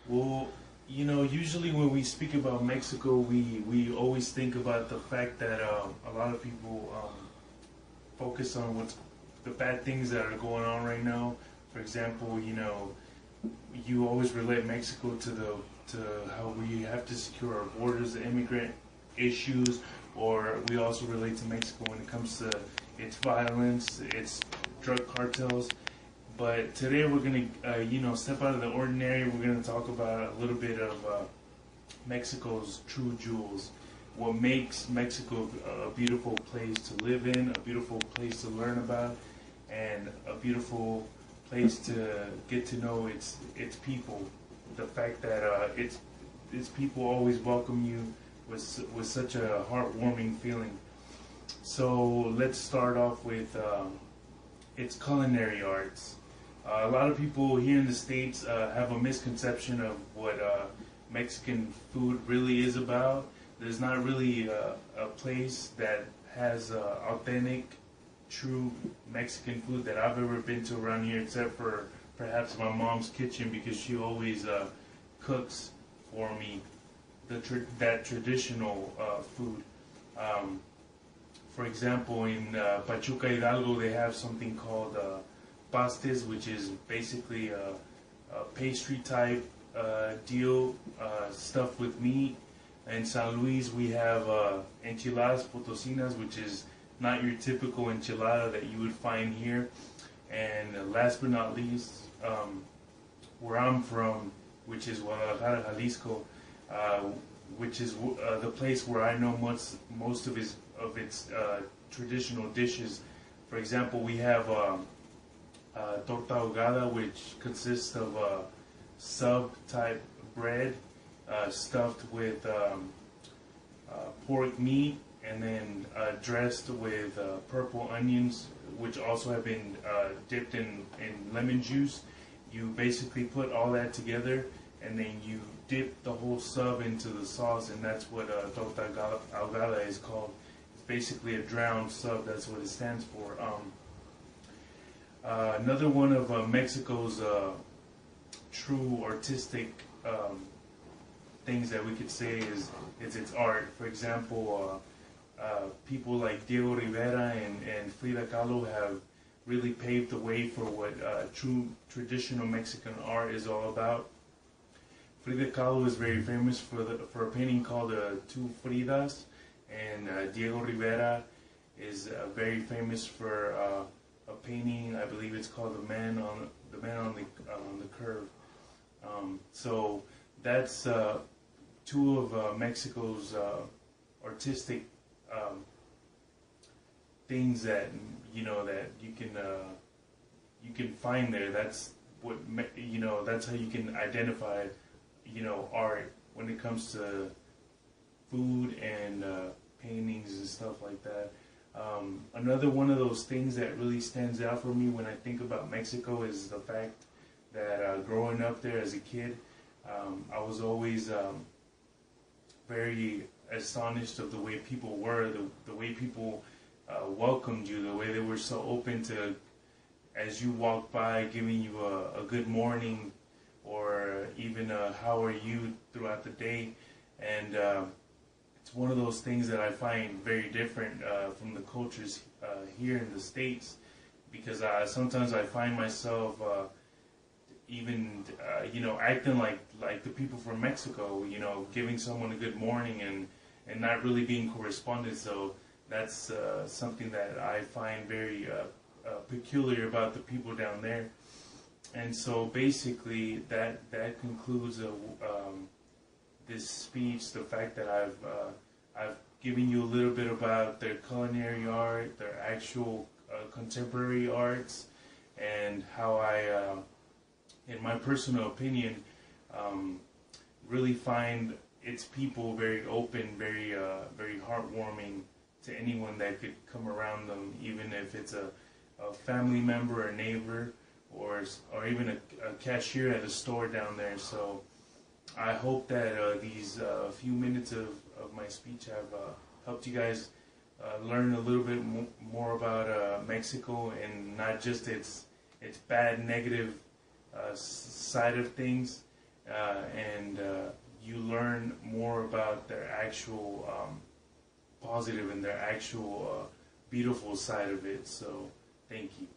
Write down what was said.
Well, usually when we speak about Mexico, we always think about the fact that a lot of people focus on what's the bad things that are going on right now. For example, you always relate Mexico to how we have to secure our borders, the immigrant issues, or we also relate to Mexico when it comes to its violence, its drug cartels. But today we're gonna, step out of the ordinary. We're gonna talk about a little bit of Mexico's true jewels. What makes Mexico a beautiful place to live in, a beautiful place to learn about, and a beautiful place to get to know its people. The fact that its people always welcome you with such a heartwarming feeling. So let's start off with its culinary arts. A lot of people here in the States have a misconception of what Mexican food really is about. There's not really a place that has authentic, true Mexican food that I've ever been to around here, except for perhaps my mom's kitchen, because she always cooks for me that traditional food. For example, in Pachuca Hidalgo, they have something called pastes, which is basically a pastry type deal stuffed with meat. In San Luis, we have enchiladas potosinas, which is not your typical enchilada that you would find here. And last but not least, where I'm from, which is Guadalajara, Jalisco, which is the place where I know most of its traditional dishes. For example, we have torta ahogada, which consists of sub-type bread stuffed with pork meat and then dressed with purple onions, which also have been dipped in lemon juice. You basically put all that together and then you dip the whole sub into the sauce, and that's what torta ahogada is called. It's basically a drowned sub, that's what it stands for. Another one of Mexico's true artistic things that we could say is its art. For example, people like Diego Rivera and Frida Kahlo have really paved the way for what true traditional Mexican art is all about. Frida Kahlo is very famous for a painting called Two Fridas, and Diego Rivera is very famous for a painting. I believe it's called The Man on the Curve. So that's two of Mexico's artistic things that that you can find there. That's what that's how you can identify art when it comes to food and paintings and stuff like that. Another one of those things that really stands out for me when I think about Mexico is the fact that growing up there as a kid, I was always very astonished of the way people were, the way people welcomed you, the way they were so open to, as you walked by, giving you a good morning or even a how are you throughout the day. And it's one of those things that I find very different from the cultures here in the States, because sometimes I find myself even acting like the people from Mexico, giving someone a good morning and not really being corresponded. So that's something that I find very peculiar about the people down there. And so basically that concludes this speech. The fact that I've given you a little bit about their culinary art, their actual contemporary arts, and how I, in my personal opinion, really find its people very open, very heartwarming to anyone that could come around them, even if it's a family member, a neighbor, or even a cashier at a store down there. So I hope that these few minutes of my speech have helped you guys learn a little bit more about Mexico, and not just its bad, negative side of things, and you learn more about their actual positive and their actual beautiful side of it. So thank you.